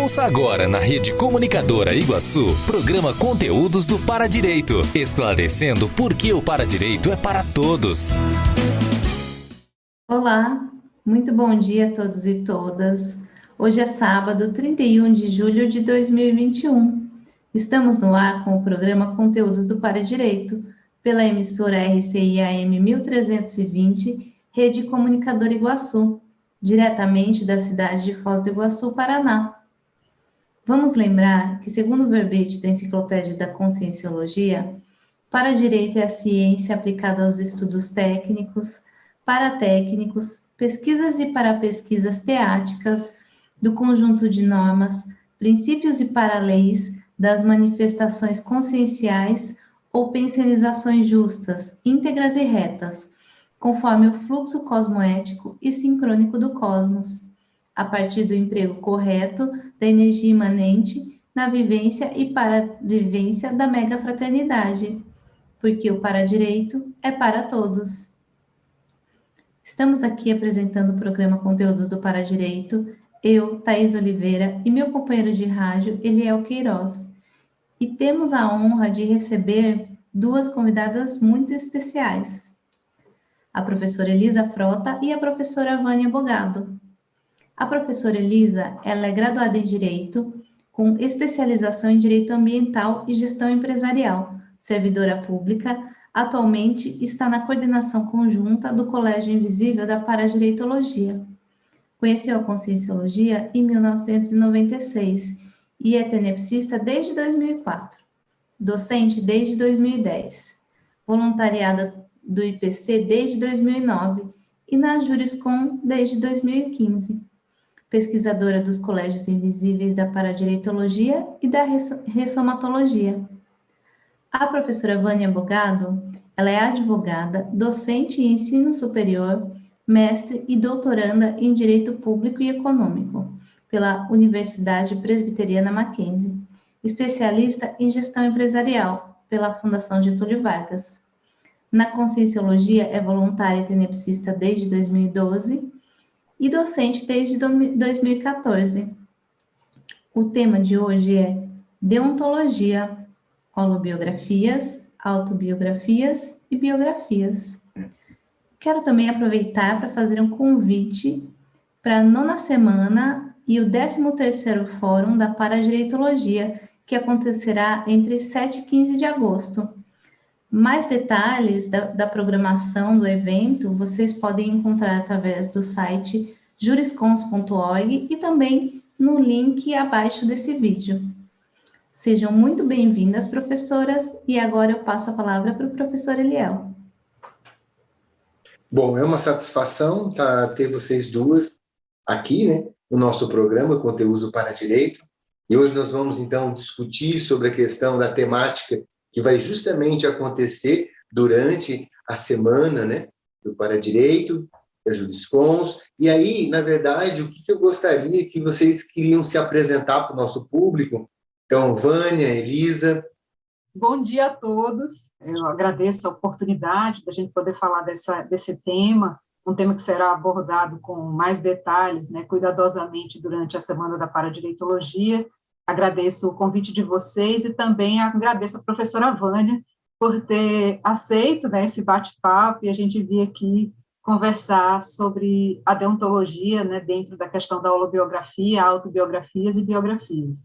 Ouça agora na Rede Comunicadora Iguaçu, programa Conteúdos do Paradireito, esclarecendo por que o Paradireito é para todos. Olá, muito bom dia a todos e todas. Hoje é sábado, 31 de julho de 2021. Estamos no ar com o programa Conteúdos do Paradireito, pela emissora RCI AM 1320, Rede Comunicadora Iguaçu, diretamente da cidade de Foz do Iguaçu, Paraná. Vamos lembrar que, segundo o verbete da Enciclopédia da Conscienciologia, Paradireito é a ciência aplicada aos estudos técnicos, paratécnicos, pesquisas e parapesquisas teáticas, do conjunto de normas, princípios e paraleis das manifestações conscienciais ou pensionizações justas, íntegras e retas, conforme o fluxo cosmoético e sincrônico do cosmos, a partir do emprego correto da energia imanente na vivência e paravivência da megafraternidade, porque o paradireito é para todos. Estamos aqui apresentando o programa Conteúdos do Paradireito, eu, Thaís Oliveira, e meu companheiro de rádio, Eliel Queiroz. E temos a honra de receber duas convidadas muito especiais, a professora Elisa Frota e a professora Vânia Bogado. A professora Elisa, ela é graduada em Direito, com especialização em Direito Ambiental e Gestão Empresarial, servidora pública, atualmente está na coordenação conjunta do Colégio Invisível da Paradireitologia. Conheceu a Conscienciologia em 1996 e é tenepsista desde 2004, docente desde 2010, voluntariada do IPC desde 2009 e na Juriscom desde 2015. Pesquisadora dos Colégios Invisíveis da Paradireitologia e da Ressomatologia. A professora Vânia Bogado, ela é advogada, docente em ensino superior, mestre e doutoranda em Direito Público e Econômico, pela Universidade Presbiteriana Mackenzie, especialista em Gestão Empresarial, pela Fundação Getúlio Vargas. Na Conscienciologia, é voluntária e tenepsista desde 2012, e docente desde 2014. O tema de hoje é Deontologia, holobiografias, autobiografias e biografias. Quero também aproveitar para fazer um convite para a 9ª semana e o 13º Fórum da Paradireitologia, que acontecerá entre 7 e 15 de agosto. Mais detalhes da programação do evento vocês podem encontrar através do site juriscons.org e também no link abaixo desse vídeo. Sejam muito bem-vindas, professoras, e agora eu passo a palavra para o professor Eliel. Bom, é uma satisfação ter vocês duas aqui, né, no nosso programa Conteúdo para Direito, e hoje nós vamos, então, discutir sobre a questão da temática que vai justamente acontecer durante a semana, né, do Paradireito, da Juriscons. E aí, na verdade, o que eu gostaria que vocês queriam se apresentar para o nosso público? Então, Vânia, Elisa. Bom dia a todos. Eu agradeço a oportunidade da gente poder falar desse tema, um tema que será abordado com mais detalhes, né, cuidadosamente durante a Semana da Paradireitologia. Agradeço o convite de vocês e também agradeço a professora Vânia por ter aceito, né, esse bate-papo e a gente vir aqui conversar sobre a deontologia, né, dentro da questão da holobiografia, autobiografias e biografias.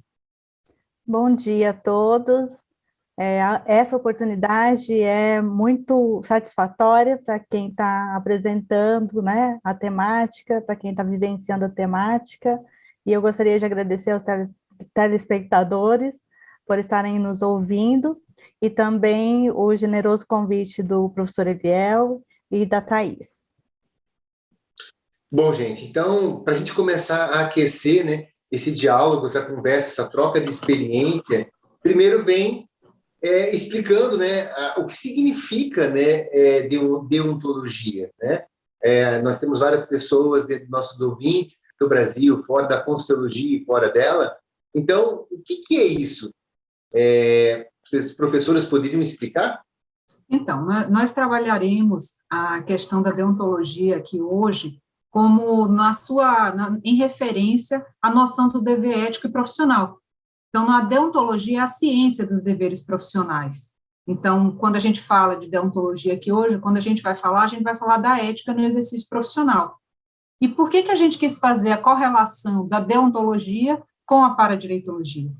Bom dia a todos. Essa oportunidade é muito satisfatória para quem está apresentando, né, a temática, para quem está vivenciando a temática, e eu gostaria de agradecer aos telespectadores por estarem nos ouvindo, e também o generoso convite do professor Eliel e da Thaís. Bom, gente, então, para a gente começar a aquecer, né, esse diálogo, essa conversa, essa troca de experiência, primeiro vem explicando, né, o que significa, né, deontologia, né? Nós temos várias pessoas, nossos ouvintes, do Brasil, fora da Conscienciologia e fora dela. Então, o que é isso? Os professores poderiam explicar? Então, nós trabalharemos a questão da deontologia aqui hoje como em referência à noção do dever ético e profissional. Então, na deontologia é a ciência dos deveres profissionais. Então, quando a gente fala de deontologia aqui hoje, quando a gente vai falar da ética no exercício profissional. E por que a gente quis fazer a correlação da deontologia com a paradireitologia?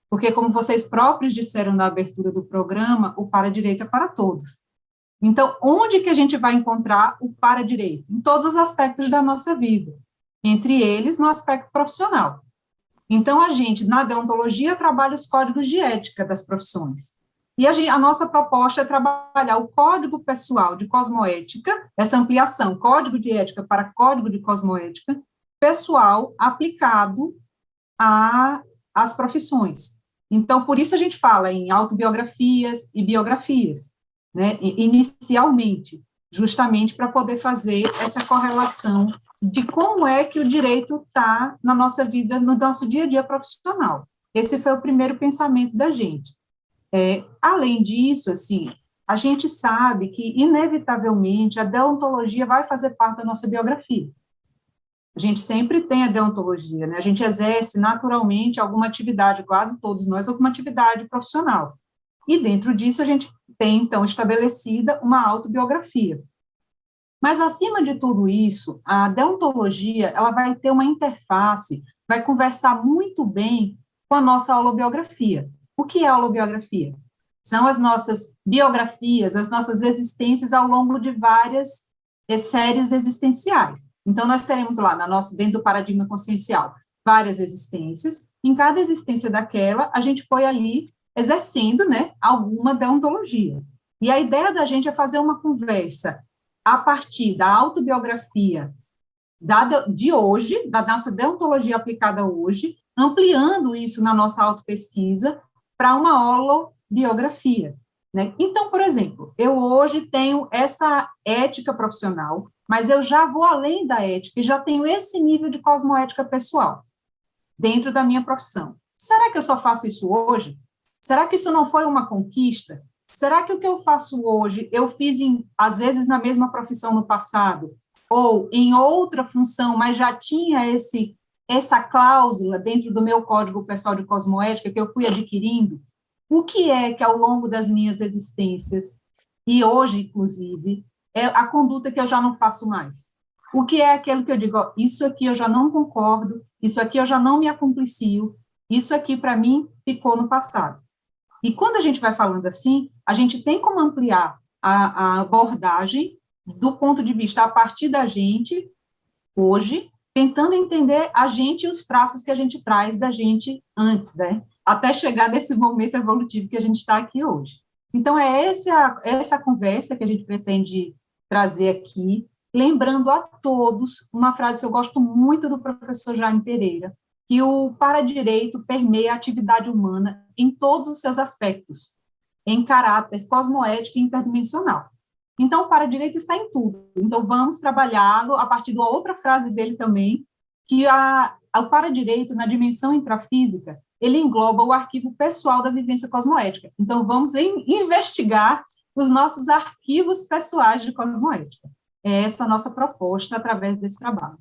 Porque, como vocês próprios disseram na abertura do programa, o paradireito é para todos. Então, onde que a gente vai encontrar o paradireito? Em todos os aspectos da nossa vida, entre eles no aspecto profissional. Então, a gente, na deontologia, trabalha os códigos de ética das profissões. E a nossa proposta é trabalhar o Código Pessoal de Cosmoética, essa ampliação, Código de Ética para Código de Cosmoética, pessoal aplicado às profissões. Então, por isso a gente fala em autobiografias e biografias, né, inicialmente, justamente para poder fazer essa correlação de como é que o direito está na nossa vida, no nosso dia a dia profissional. Esse foi o primeiro pensamento da gente. Além disso, assim, a gente sabe que, inevitavelmente, a deontologia vai fazer parte da nossa biografia. A gente sempre tem a deontologia, né? A gente exerce naturalmente alguma atividade, quase todos nós, alguma atividade profissional. E dentro disso a gente tem, então, estabelecida uma autobiografia. Mas, acima de tudo isso, a deontologia, ela vai ter uma interface, vai conversar muito bem com a nossa holobiografia. O que é a holobiografia? São as nossas biografias, as nossas existências ao longo de várias séries existenciais. Então, nós teremos lá, dentro do paradigma consciencial, várias existências. Em cada existência daquela, a gente foi ali exercendo, né, alguma deontologia. E a ideia da gente é fazer uma conversa a partir da autobiografia de hoje, da nossa deontologia aplicada hoje, ampliando isso na nossa autopesquisa para uma holobiografia, né? Então, por exemplo, eu hoje tenho essa ética profissional, mas eu já vou além da ética e já tenho esse nível de cosmoética pessoal dentro da minha profissão. Será que eu só faço isso hoje? Será que isso não foi uma conquista? Será que o que eu faço hoje, eu fiz, às vezes, na mesma profissão no passado, ou em outra função, mas já tinha essa cláusula dentro do meu código pessoal de cosmoética que eu fui adquirindo? O que é que, ao longo das minhas existências, e hoje, inclusive, é a conduta que eu já não faço mais? O que é aquilo que eu digo, ó, isso aqui eu já não concordo, isso aqui eu já não me acomplicio, isso aqui, para mim, ficou no passado. E quando a gente vai falando assim, a gente tem como ampliar a abordagem do ponto de vista a partir da gente, hoje, tentando entender a gente e os traços que a gente traz da gente antes, né? Até chegar nesse momento evolutivo que a gente está aqui hoje. Então, é essa conversa que a gente pretende trazer aqui, lembrando a todos uma frase que eu gosto muito do professor Jaime Pereira, que o paradireito permeia a atividade humana em todos os seus aspectos, em caráter cosmoético e interdimensional. Então, o paradireito está em tudo. Então, vamos trabalhá-lo a partir de uma outra frase dele também, que o paradireito, na dimensão intrafísica, ele engloba o arquivo pessoal da vivência cosmoética. Então, vamos investigar os nossos arquivos pessoais de cosmoética. É essa a nossa proposta através desse trabalho.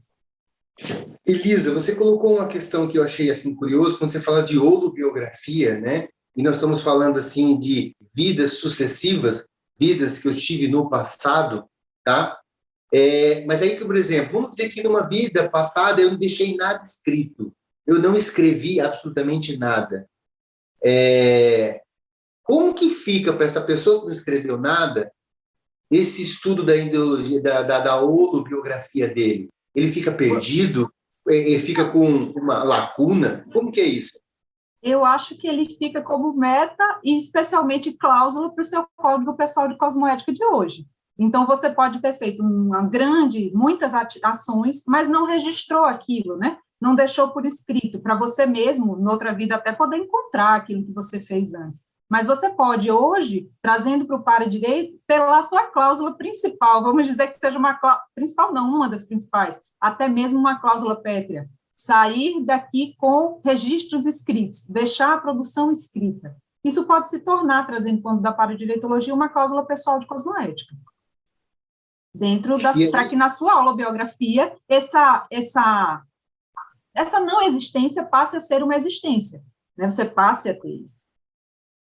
Elisa, você colocou uma questão que eu achei assim curioso quando você fala de holobiografia, né? E nós estamos falando assim de vidas sucessivas, vidas que eu tive no passado, tá? Mas aí, por exemplo, vamos dizer que numa vida passada eu não deixei nada escrito, eu não escrevi absolutamente nada. Como que fica para essa pessoa que não escreveu nada esse estudo da ideologia, da holobiografia dele? Ele fica perdido? Ele fica com uma lacuna? Como que é isso? Eu acho que ele fica como meta e especialmente cláusula para o seu código pessoal de cosmoética de hoje. Então, você pode ter feito muitas ações, mas não registrou aquilo, né? Não deixou por escrito, para você mesmo, noutra vida, até poder encontrar aquilo que você fez antes. Mas você pode, hoje, trazendo para o paradireito, pela sua cláusula principal, vamos dizer que seja uma principal, não, uma das principais, até mesmo uma cláusula pétrea, sair daqui com registros escritos, deixar a produção escrita. Isso pode se tornar, trazendo quando da paradireitologia, uma cláusula pessoal de cosmoética. dentro para que na sua holobiografia essa não existência passe a ser uma existência, né? Você passe a ter isso,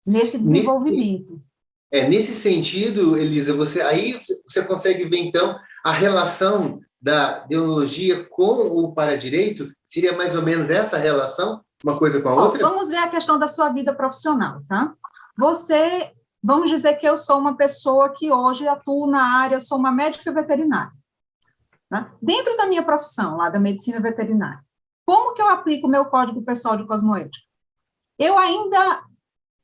nesse desenvolvimento. Nesse sentido, Elisa, você consegue ver, então, a relação da deontologia com o paradireito? Seria mais ou menos essa relação, uma coisa com a outra? Vamos ver a questão da sua vida profissional, tá? Vamos dizer que eu sou uma pessoa que hoje atuo na área, eu sou uma médica veterinária. Tá? Dentro da minha profissão, lá da medicina veterinária, como que eu aplico o meu código pessoal de cosmoética? Eu ainda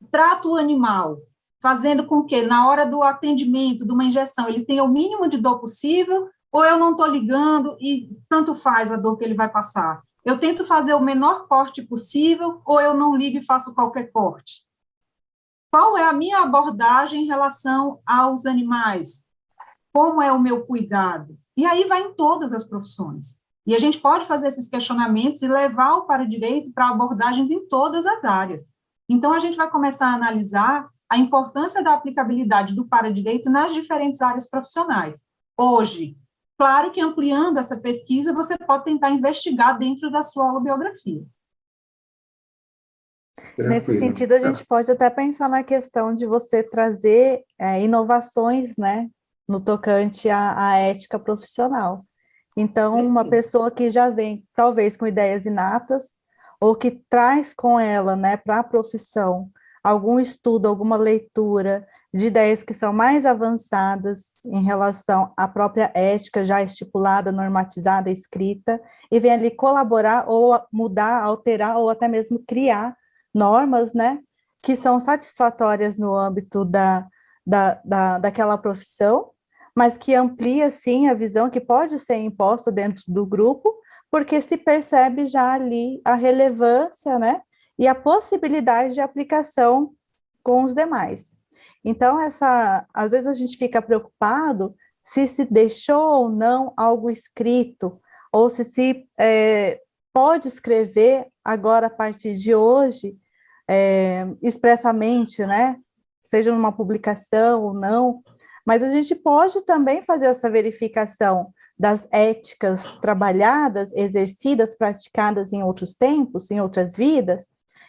trato o animal, fazendo com que, na hora do atendimento, de uma injeção, ele tenha o mínimo de dor possível, ou eu não estou ligando e tanto faz a dor que ele vai passar? Eu tento fazer o menor corte possível, ou eu não ligo e faço qualquer corte? Qual é a minha abordagem em relação aos animais? Como é o meu cuidado? E aí vai em todas as profissões. E a gente pode fazer esses questionamentos e levar o paradireito para abordagens em todas as áreas. Então, a gente vai começar a analisar a importância da aplicabilidade do paradireito nas diferentes áreas profissionais. Hoje, claro que ampliando essa pesquisa, você pode tentar investigar dentro da sua holobiografia. Nesse sentido, a gente pode até pensar na questão de você trazer inovações, né, no tocante à ética profissional. Então, uma pessoa que já vem, talvez, com ideias inatas, ou que traz com ela, né, para a profissão, algum estudo, alguma leitura de ideias que são mais avançadas em relação à própria ética já estipulada, normatizada, escrita, e vem ali colaborar ou mudar, alterar, ou até mesmo criar normas, né, que são satisfatórias no âmbito daquela profissão, mas que amplia, sim, a visão que pode ser imposta dentro do grupo, porque se percebe já ali a relevância, né, e a possibilidade de aplicação com os demais. Então, às vezes a gente fica preocupado se deixou ou não algo escrito, ou se pode escrever agora, a partir de hoje, expressamente, né, seja numa publicação ou não, mas a gente pode também fazer essa verificação das éticas trabalhadas, exercidas, praticadas em outros tempos, em outras vidas,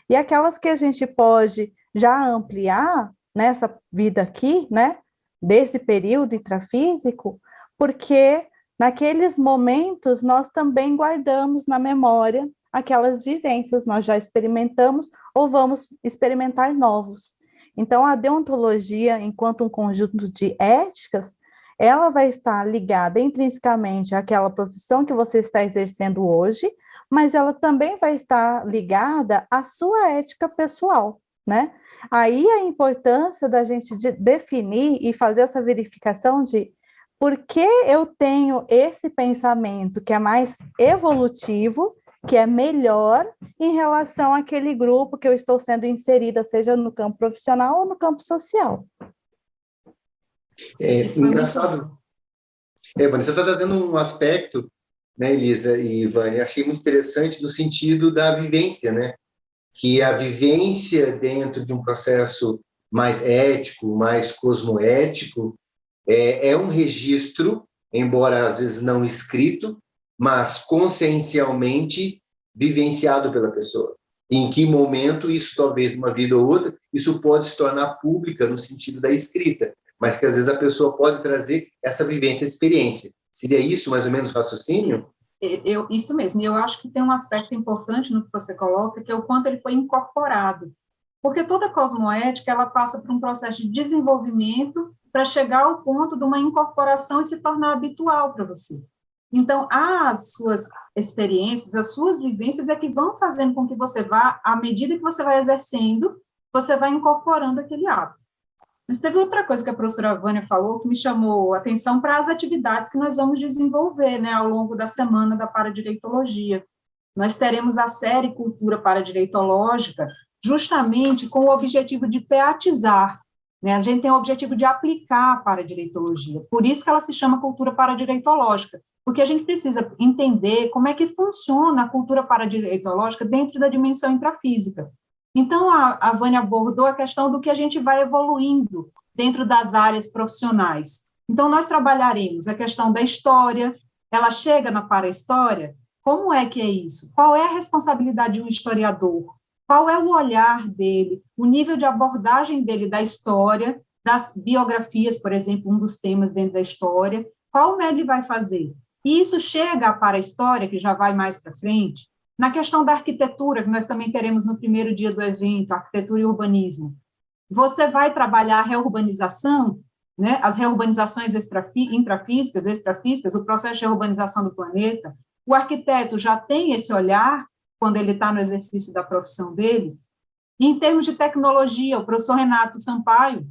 e aquelas que a gente pode já ampliar nessa vida aqui, né, desse período intrafísico, porque naqueles momentos nós também guardamos na memória aquelas vivências, nós já experimentamos ou vamos experimentar novos. Então, a deontologia, enquanto um conjunto de éticas, ela vai estar ligada intrinsecamente àquela profissão que você está exercendo hoje, mas ela também vai estar ligada à sua ética pessoal, né? Aí a importância da gente definir e fazer essa verificação de por que eu tenho esse pensamento que é mais evolutivo, que é melhor em relação àquele grupo que eu estou sendo inserida, seja no campo profissional ou no campo social. Engraçado. Vanessa está trazendo um aspecto, né, Elisa e Vânia, achei muito interessante no sentido da vivência, né? Que a vivência dentro de um processo mais ético, mais cosmoético, é um registro, embora às vezes não escrito, mas consciencialmente vivenciado pela pessoa. Em que momento isso, talvez numa vida ou outra, isso pode se tornar pública no sentido da escrita, mas que às vezes a pessoa pode trazer essa vivência, essa experiência. Seria isso mais ou menos o raciocínio? Isso mesmo, e eu acho que tem um aspecto importante no que você coloca, que é o quanto ele foi incorporado. Porque toda cosmoética, ela passa por um processo de desenvolvimento para chegar ao ponto de uma incorporação e se tornar habitual para você. Então, as suas experiências, as suas vivências é que vão fazendo com que você vá, à medida que você vai exercendo, você vai incorporando aquele hábito. Mas teve outra coisa que a professora Vânia falou que me chamou a atenção para as atividades que nós vamos desenvolver, né, ao longo da semana da paradireitologia. Nós teremos a série Cultura Paradireitológica, justamente com o objetivo de teatizar, né? A gente tem o objetivo de aplicar a paradireitologia, por isso que ela se chama Cultura Paradireitológica, porque a gente precisa entender como é que funciona a cultura paradireitológica dentro da dimensão intrafísica. Então, a Vânia abordou a questão do que a gente vai evoluindo dentro das áreas profissionais. Então, nós trabalharemos a questão da história, ela chega na para-história, como é que é isso? Qual é a responsabilidade de um historiador? Qual é o olhar dele, o nível de abordagem dele da história, das biografias, por exemplo, um dos temas dentro da história, qual ele vai fazer? E isso chega para a história, que já vai mais para frente, na questão da arquitetura, que nós também teremos no primeiro dia do evento, arquitetura e urbanismo. Você vai trabalhar a reurbanização, né, as reurbanizações intrafísicas, extrafísicas, o processo de reurbanização do planeta. O arquiteto já tem esse olhar, quando ele está no exercício da profissão dele. E, em termos de tecnologia, o professor Renato Sampaio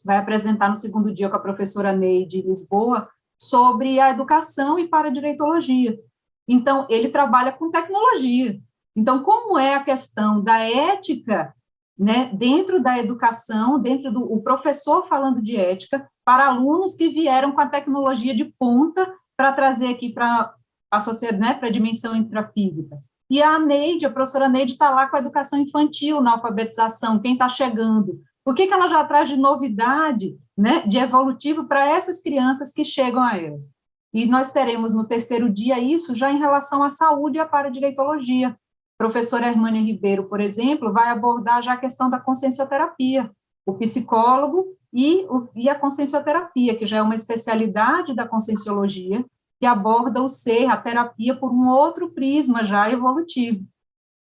vai apresentar no segundo dia com a professora Neide Lisboa sobre a educação e paradireitologia. Então, ele trabalha com tecnologia. Então, como é a questão da ética, né, dentro da educação, dentro do o professor falando de ética, para alunos que vieram com a tecnologia de ponta para trazer aqui para a sociedade, né, para a dimensão intrafísica. E a Neide, a professora Neide, está lá com a educação infantil, na alfabetização, quem está chegando. O que ela já traz de novidade, né, de evolutivo para essas crianças que chegam a ela? E nós teremos no terceiro dia isso já em relação à saúde e à paradireitologia. A professora Hermânia Ribeiro, por exemplo, vai abordar já a questão da consciencioterapia, o psicólogo e a consciencioterapia, que já é uma especialidade da conscienciologia, que aborda o ser, a terapia, por um outro prisma já evolutivo.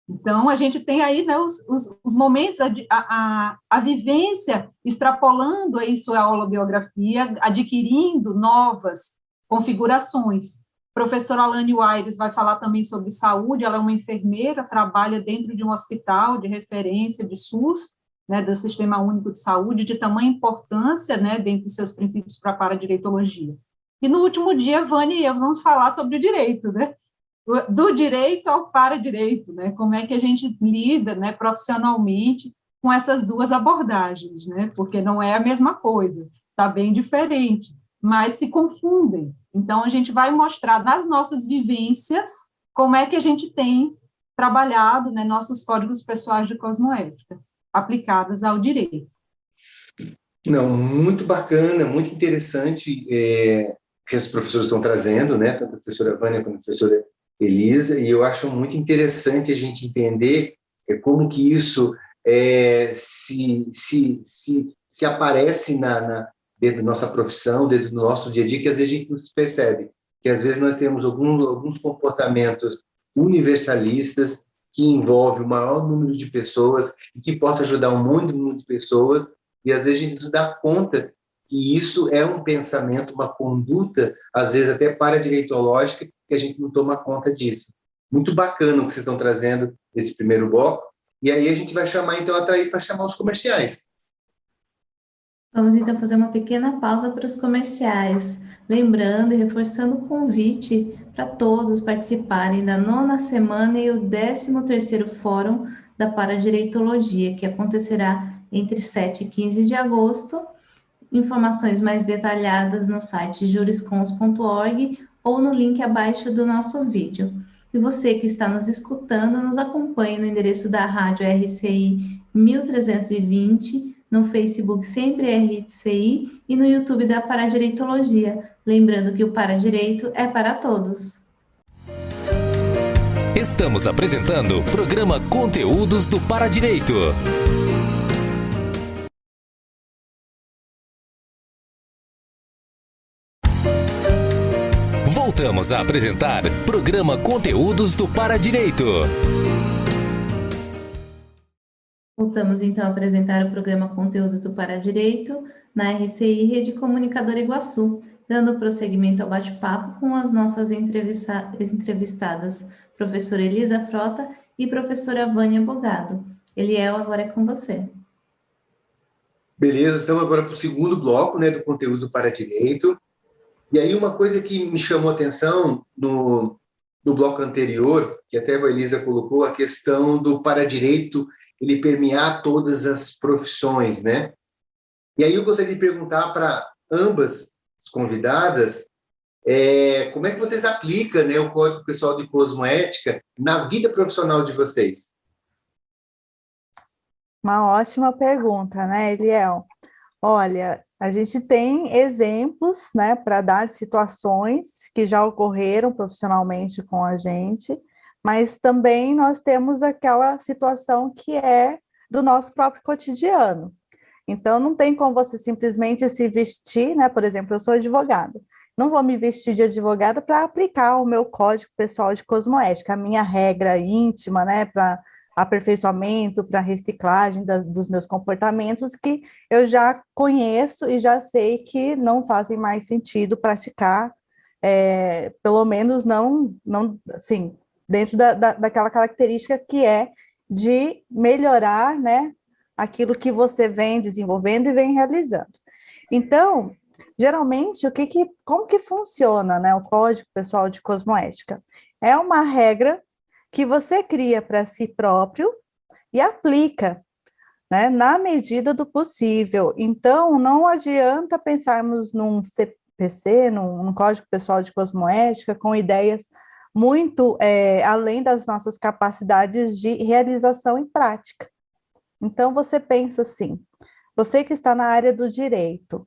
Então, a gente tem aí, né, os momentos, a vivência extrapolando aí sua holobiografia, adquirindo novas configurações. A professora Alane Aires vai falar também sobre saúde, ela é uma enfermeira, trabalha dentro de um hospital de referência de SUS, né, do Sistema Único de Saúde, de tamanha importância, né, dentro dos seus princípios para a paradireitologia. E no último dia, Vânia e eu vamos falar sobre o direito, né? Do direito ao para-direito, né? Como é que a gente lida, né, profissionalmente com essas duas abordagens, né? Porque não é a mesma coisa, está bem diferente, mas se confundem. Então, a gente vai mostrar nas nossas vivências como é que a gente tem trabalhado, né, nossos códigos pessoais de cosmoética aplicados ao direito. Não, muito bacana, muito interessante que os professores estão trazendo, né? Tanto a professora Vânia quanto a professora Elisa, e eu acho muito interessante a gente entender como que isso se aparece dentro da nossa profissão, dentro do nosso dia a dia, que às vezes a gente não se percebe, que às vezes nós temos alguns comportamentos universalistas que envolvem o maior número de pessoas e que possa ajudar um monte de pessoas, e às vezes a gente não se dá conta que isso é um pensamento, uma conduta, às vezes até paradireitológica, que a gente não toma conta disso. Muito bacana o que vocês estão trazendo nesse primeiro bloco, e aí a gente vai chamar então a Thaís para chamar os comerciais. Vamos então fazer uma pequena pausa para os comerciais, lembrando e reforçando o convite para todos participarem da 9ª semana e o 13º Fórum da Paradireitologia, que acontecerá entre 7 e 15 de agosto. Informações mais detalhadas no site juriscons.org ou no link abaixo do nosso vídeo. E você que está nos escutando, nos acompanhe no endereço da rádio RCI 1320, no Facebook Sempre RCI e no YouTube da Paradireitologia. Lembrando que o Paradireito é para todos. Estamos apresentando o programa Conteúdos do Paradireito. Voltamos a apresentar programa Conteúdos do Paradireito. Voltamos então a apresentar o programa Conteúdos do Paradireito na RCI Rede Comunicadora Iguaçu, dando prosseguimento ao bate-papo com as nossas entrevistadas, professora Elisa Frota e professora Vânia Bogado. Eliel, agora é com você. Beleza, estamos agora para o segundo bloco, né, do Conteúdo do Paradireito. E aí uma coisa que me chamou a atenção no bloco anterior, que até a Elisa colocou, a questão do paradireito, ele permear todas as profissões, né? E aí eu gostaria de perguntar para ambas as convidadas, como é que vocês aplicam, né, o Código Pessoal de Cosmoética na vida profissional de vocês? Uma ótima pergunta, né, Eliel? Olha, A gente tem exemplos, né, para dar de situações que já ocorreram profissionalmente com a gente, mas também nós temos aquela situação que é do nosso próprio cotidiano. Então, não tem como você simplesmente se vestir, né? Por exemplo, eu sou advogada. Não vou me vestir de advogada para aplicar o meu código pessoal de cosmoética, a minha regra íntima, né? Para aperfeiçoamento, para reciclagem dos meus comportamentos, que eu já conheço e já sei que não fazem mais sentido praticar, pelo menos não assim, dentro daquela característica que é de melhorar, né? Aquilo que você vem desenvolvendo e vem realizando. Então, geralmente, como que funciona, né, o Código Pessoal de Cosmoética? É uma regra que você cria para si próprio e aplica, né, na medida do possível. Então, não adianta pensarmos num CPC, num Código Pessoal de Cosmoética, com ideias muito além das nossas capacidades de realização em prática. Então, você pensa assim, você que está na área do direito,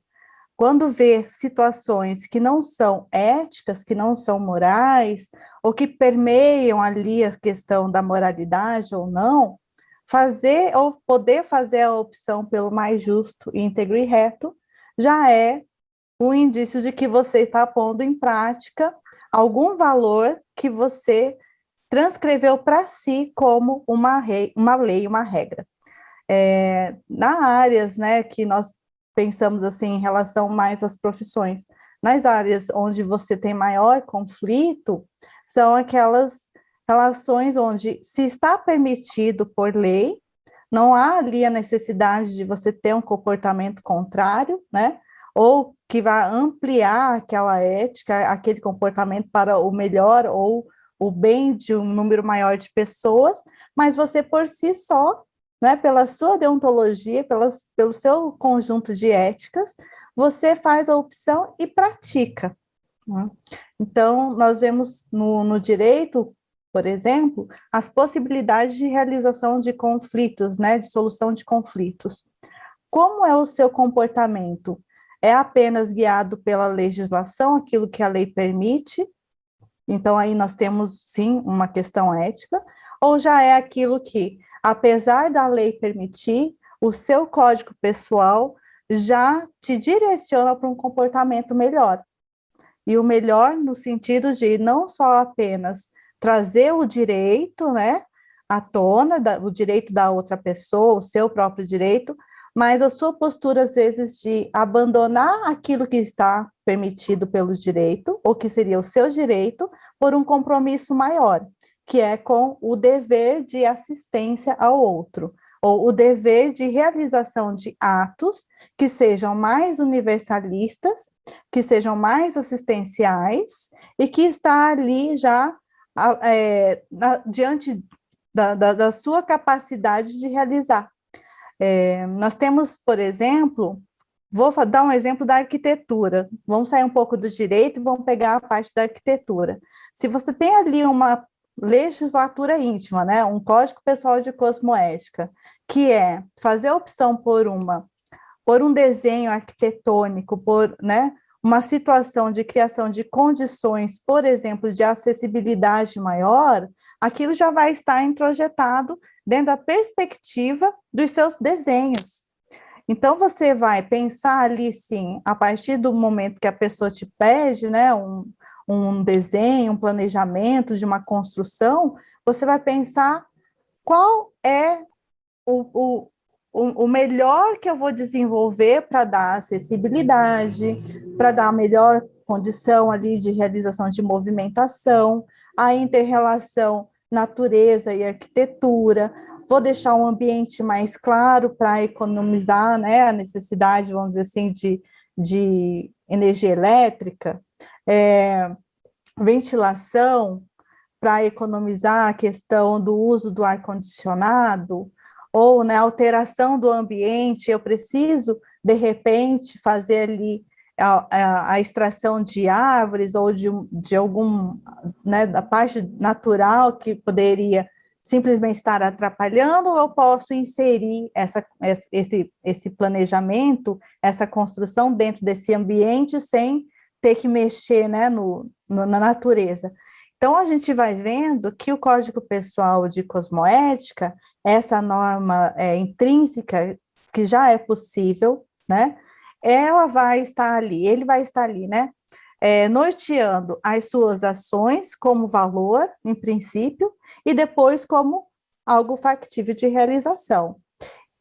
quando vê situações que não são éticas, que não são morais, ou que permeiam ali a questão da moralidade ou não, fazer ou poder fazer a opção pelo mais justo, íntegro e reto, já é um indício de que você está pondo em prática algum valor que você transcreveu para si como uma lei, uma regra. Na áreas, né, que nós pensamos assim em relação mais às profissões, nas áreas onde você tem maior conflito, são aquelas relações onde se está permitido por lei, não há ali a necessidade de você ter um comportamento contrário, né, ou que vai ampliar aquela ética, aquele comportamento para o melhor ou o bem de um número maior de pessoas, mas você por si só, né, pela sua deontologia, pelo seu conjunto de éticas, você faz a opção e pratica. Né? Então, nós vemos no direito, por exemplo, as possibilidades de realização de conflitos, né, de solução de conflitos. Como é o seu comportamento? É apenas guiado pela legislação, aquilo que a lei permite? Então, aí nós temos, sim, uma questão ética, ou já é aquilo que, apesar da lei permitir, o seu código pessoal já te direciona para um comportamento melhor. E o melhor no sentido de não só apenas trazer o direito, né, à tona, o direito da outra pessoa, o seu próprio direito, mas a sua postura, às vezes, de abandonar aquilo que está permitido pelo direito, ou que seria o seu direito, por um compromisso maior, que é com o dever de assistência ao outro, ou o dever de realização de atos que sejam mais universalistas, que sejam mais assistenciais, e que está ali já diante da sua capacidade de realizar. Nós temos, por exemplo, vou dar um exemplo da arquitetura. Vamos sair um pouco do direito e vamos pegar a parte da arquitetura. Se você tem ali uma legislatura íntima, né, um código pessoal de cosmoética, que é fazer a opção por um desenho arquitetônico, por, né, uma situação de criação de condições, por exemplo, de acessibilidade maior, aquilo já vai estar introjetado dentro da perspectiva dos seus desenhos. Então, você vai pensar ali, sim, a partir do momento que a pessoa te pede, né, um desenho, um planejamento de uma construção, você vai pensar qual é o melhor que eu vou desenvolver para dar acessibilidade, para dar a melhor condição ali de realização de movimentação, a inter-relação natureza e arquitetura, vou deixar um ambiente mais claro para economizar, né, a necessidade, vamos dizer assim, de energia elétrica, ventilação, para economizar a questão do uso do ar-condicionado, ou, né, alteração do ambiente, eu preciso, de repente, fazer ali a extração de árvores ou de algum, né, da parte natural que poderia simplesmente estar atrapalhando, ou eu posso inserir esse planejamento, essa construção dentro desse ambiente sem ter que mexer, né, na natureza. Então, a gente vai vendo que o Código Pessoal de Cosmoética, essa norma intrínseca, que já é possível, né, ela vai estar ali, ele vai estar ali, né, norteando as suas ações como valor, em princípio, e depois como algo factível de realização.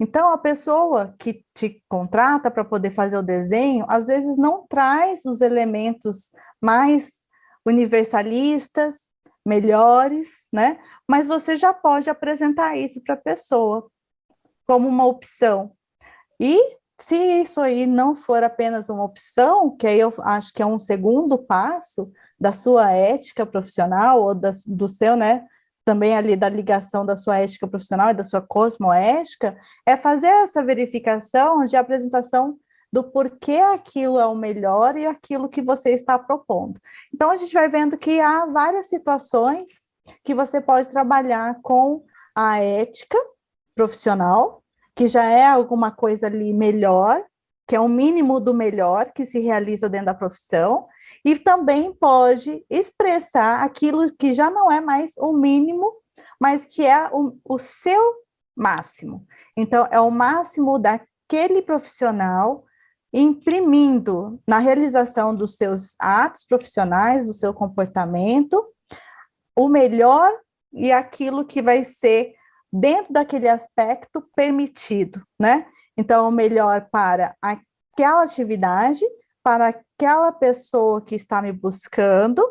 Então, a pessoa que te contrata para poder fazer o desenho, às vezes não traz os elementos mais universalistas, melhores, né? Mas você já pode apresentar isso para a pessoa como uma opção. E se isso aí não for apenas uma opção, que aí eu acho que é um segundo passo da sua ética profissional, ou do seu, né, também ali da ligação da sua ética profissional e da sua cosmoética, é fazer essa verificação de apresentação do porquê aquilo é o melhor e aquilo que você está propondo. Então, a gente vai vendo que há várias situações que você pode trabalhar com a ética profissional, que já é alguma coisa ali melhor, que é o mínimo do melhor que se realiza dentro da profissão, e também pode expressar aquilo que já não é mais o mínimo, mas que é o seu máximo. Então, é o máximo daquele profissional imprimindo na realização dos seus atos profissionais, do seu comportamento, o melhor e aquilo que vai ser dentro daquele aspecto permitido, né? Então, o melhor para aquela atividade, para aquela pessoa que está me buscando,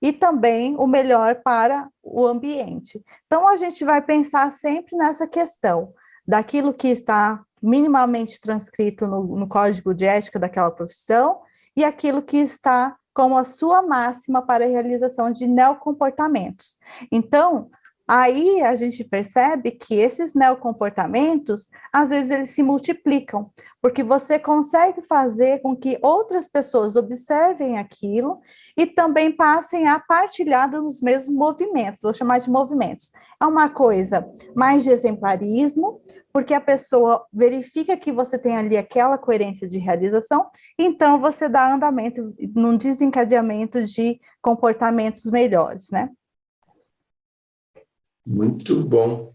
e também o melhor para o ambiente. Então, a gente vai pensar sempre nessa questão daquilo que está minimamente transcrito no código de ética daquela profissão e aquilo que está como a sua máxima para a realização de neocomportamentos. Então, aí a gente percebe que esses neocomportamentos, às vezes eles se multiplicam, porque você consegue fazer com que outras pessoas observem aquilo e também passem a partilhar nos mesmos movimentos, vou chamar de movimentos. É uma coisa mais de exemplarismo, porque a pessoa verifica que você tem ali aquela coerência de realização, então você dá andamento num desencadeamento de comportamentos melhores, né? Muito bom.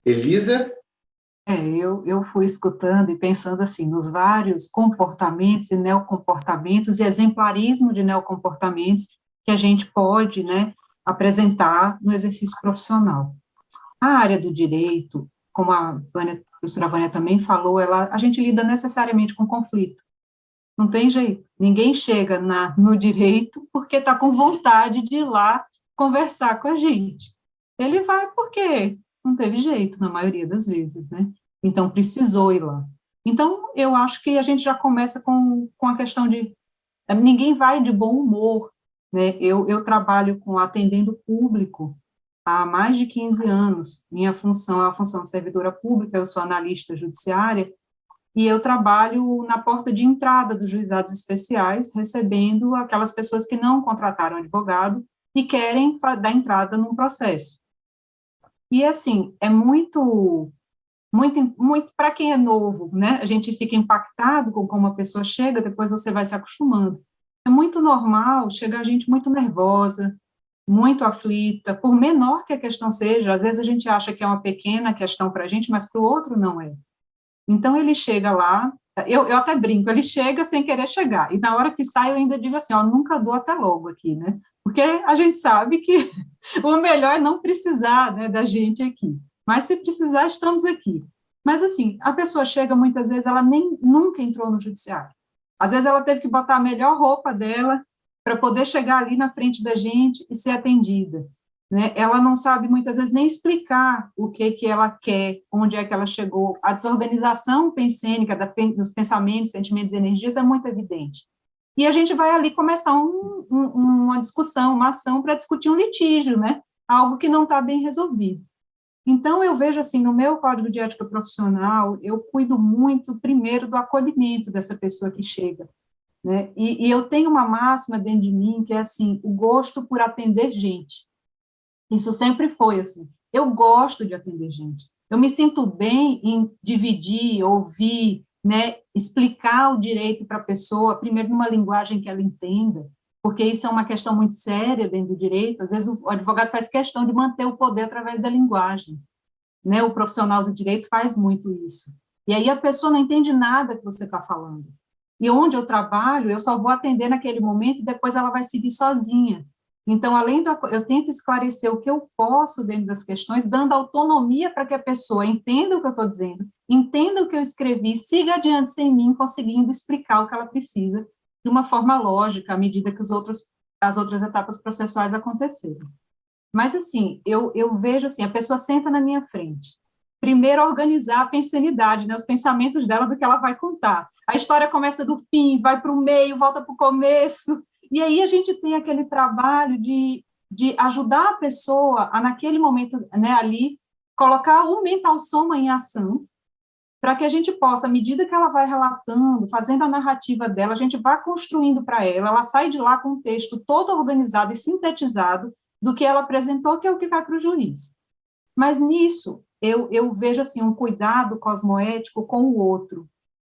Elisa? Eu fui escutando e pensando assim, nos vários comportamentos e neocomportamentos e exemplarismo de neocomportamentos que a gente pode, né, apresentar no exercício profissional. A área do direito, como a professora Vânia também falou, a gente lida necessariamente com conflito. Não tem jeito. Ninguém chega no direito porque está com vontade de ir lá conversar com a gente. Ele vai porque não teve jeito, na maioria das vezes, né? Então, precisou ir lá. Então, eu acho que a gente já começa com a questão de ninguém vai de bom humor, né? Eu trabalho atendendo público há mais de 15 anos. Minha função é a função de servidora pública, eu sou analista judiciária, e eu trabalho na porta de entrada dos juizados especiais, recebendo aquelas pessoas que não contrataram advogado e querem dar entrada num processo. E, assim, é muito para quem é novo, né? A gente fica impactado com como a pessoa chega, depois você vai se acostumando. É muito normal chegar gente muito nervosa, muito aflita, por menor que a questão seja, às vezes a gente acha que é uma pequena questão para a gente, mas para o outro não é. Então, ele chega lá, eu até brinco, ele chega sem querer chegar, e na hora que sai eu ainda digo assim, ó, nunca dou até logo aqui, né? Porque a gente sabe que o melhor é não precisar, né, da gente aqui. Mas se precisar, estamos aqui. Mas, assim, a pessoa chega, muitas vezes, ela nunca entrou no judiciário. Às vezes, ela teve que botar a melhor roupa dela para poder chegar ali na frente da gente e ser atendida, né? Ela não sabe, muitas vezes, nem explicar o que ela quer, onde é que ela chegou. A desorganização pensênica dos pensamentos, sentimentos e energias é muito evidente. E a gente vai ali começar uma discussão, uma ação para discutir um litígio, né? Algo que não está bem resolvido. Então, eu vejo assim, no meu código de ética profissional, eu cuido muito, primeiro, do acolhimento dessa pessoa que chega, né? E eu tenho uma máxima dentro de mim, que é assim, o gosto por atender gente. Isso sempre foi assim. Eu gosto de atender gente. Eu me sinto bem em dividir, ouvir, né, explicar o direito para a pessoa, primeiro numa linguagem que ela entenda, porque isso é uma questão muito séria dentro do direito. Às vezes o advogado faz questão de manter o poder através da linguagem, né? O profissional do direito faz muito isso. E aí a pessoa não entende nada que você está falando. E onde eu trabalho, eu só vou atender naquele momento e depois ela vai seguir sozinha. Então, eu tento esclarecer o que eu posso dentro das questões, dando autonomia para que a pessoa entenda o que eu estou dizendo, entenda o que eu escrevi, siga adiante sem mim, conseguindo explicar o que ela precisa de uma forma lógica, à medida que as outras etapas processuais aconteceram. Mas, assim, eu vejo assim, a pessoa senta na minha frente. Primeiro, organizar a pensanidade, né, os pensamentos dela do que ela vai contar. A história começa do fim, vai para o meio, volta para o começo. E aí a gente tem aquele trabalho de ajudar a pessoa a, naquele momento, né, ali, colocar o mental soma em ação, para que a gente possa, à medida que ela vai relatando, fazendo a narrativa dela, a gente vá construindo para ela sai de lá com um texto todo organizado e sintetizado do que ela apresentou, que é o que vai para o juiz. Mas nisso, eu vejo assim, um cuidado cosmoético com o outro,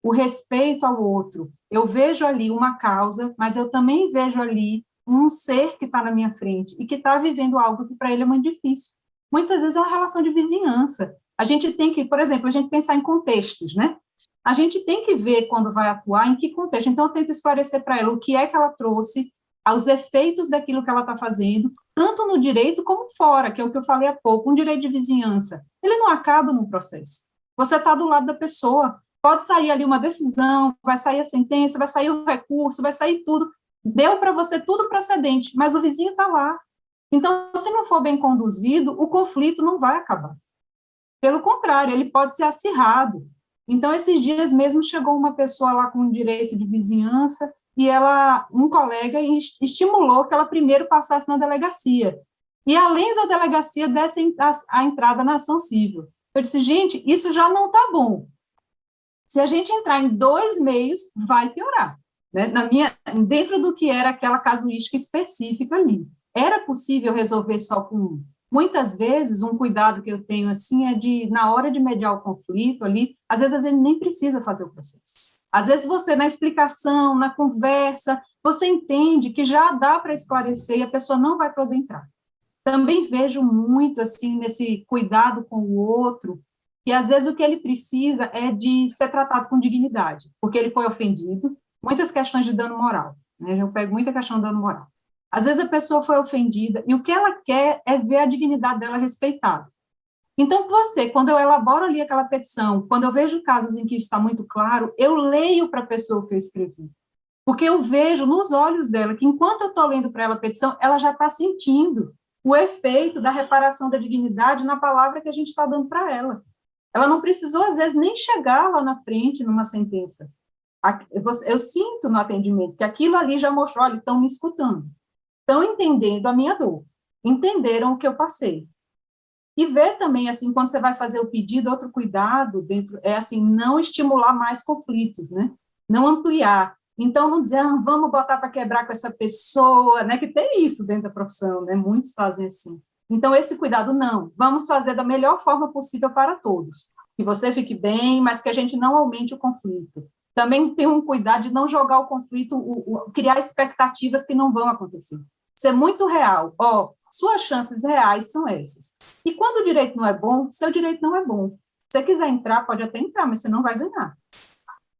o respeito ao outro. Eu vejo ali uma causa, mas eu também vejo ali um ser que está na minha frente e que está vivendo algo que para ele é muito difícil. Muitas vezes é uma relação de vizinhança. A gente tem que, por exemplo, a gente pensar em contextos, né? A gente tem que ver quando vai atuar, em que contexto. Então, eu tento esclarecer para ela o que é que ela trouxe, aos efeitos daquilo que ela está fazendo, tanto no direito como fora, que é o que eu falei há pouco, um direito de vizinhança. Ele não acaba no processo. Você está do lado da pessoa, pode sair ali uma decisão, vai sair a sentença, vai sair o recurso, vai sair tudo, deu para você tudo procedente, mas o vizinho está lá. Então, se não for bem conduzido, o conflito não vai acabar. Pelo contrário, ele pode ser acirrado. Então, esses dias mesmo chegou uma pessoa lá com um direito de vizinhança e um colega estimulou que ela primeiro passasse na delegacia. E, além da delegacia, desse a entrada na ação civil. Eu disse, gente, isso já não está bom. Se a gente entrar em 2 meios, vai piorar. Né? Dentro do que era aquela casuística específica ali. Era possível resolver só com um. Muitas vezes, um cuidado que eu tenho assim é na hora de mediar o conflito ali, às vezes a gente nem precisa fazer o processo. Às vezes você, na explicação, na conversa, você entende que já dá para esclarecer e a pessoa não vai poder entrar. Também vejo muito, assim, nesse cuidado com o outro, que às vezes o que ele precisa é de ser tratado com dignidade, porque ele foi ofendido, muitas questões de dano moral, né? Eu pego muita questão de dano moral. Às vezes a pessoa foi ofendida e o que ela quer é ver a dignidade dela respeitada. Então, quando eu elaboro ali aquela petição, quando eu vejo casos em que isso está muito claro, eu leio para a pessoa o que eu escrevi. Porque eu vejo nos olhos dela que, enquanto eu estou lendo para ela a petição, ela já está sentindo o efeito da reparação da dignidade na palavra que a gente está dando para ela. Ela não precisou, às vezes, nem chegar lá na frente numa sentença. Eu sinto no atendimento que aquilo ali já mostrou, olha, estão me escutando, estão entendendo a minha dor, entenderam o que eu passei. E ver também, assim, quando você vai fazer o pedido, outro cuidado dentro é, assim, não estimular mais conflitos, né? Não ampliar. Então, não dizer, vamos botar para quebrar com essa pessoa, né? Que tem isso dentro da profissão, né? Muitos fazem assim. Então, esse cuidado, não. Vamos fazer da melhor forma possível para todos. Que você fique bem, mas que a gente não aumente o conflito. Também tem um cuidado de não jogar o conflito, criar expectativas que não vão acontecer. Ser muito real. Suas chances reais são essas. E quando o direito não é bom, seu direito não é bom. Se você quiser entrar, pode até entrar, mas você não vai ganhar.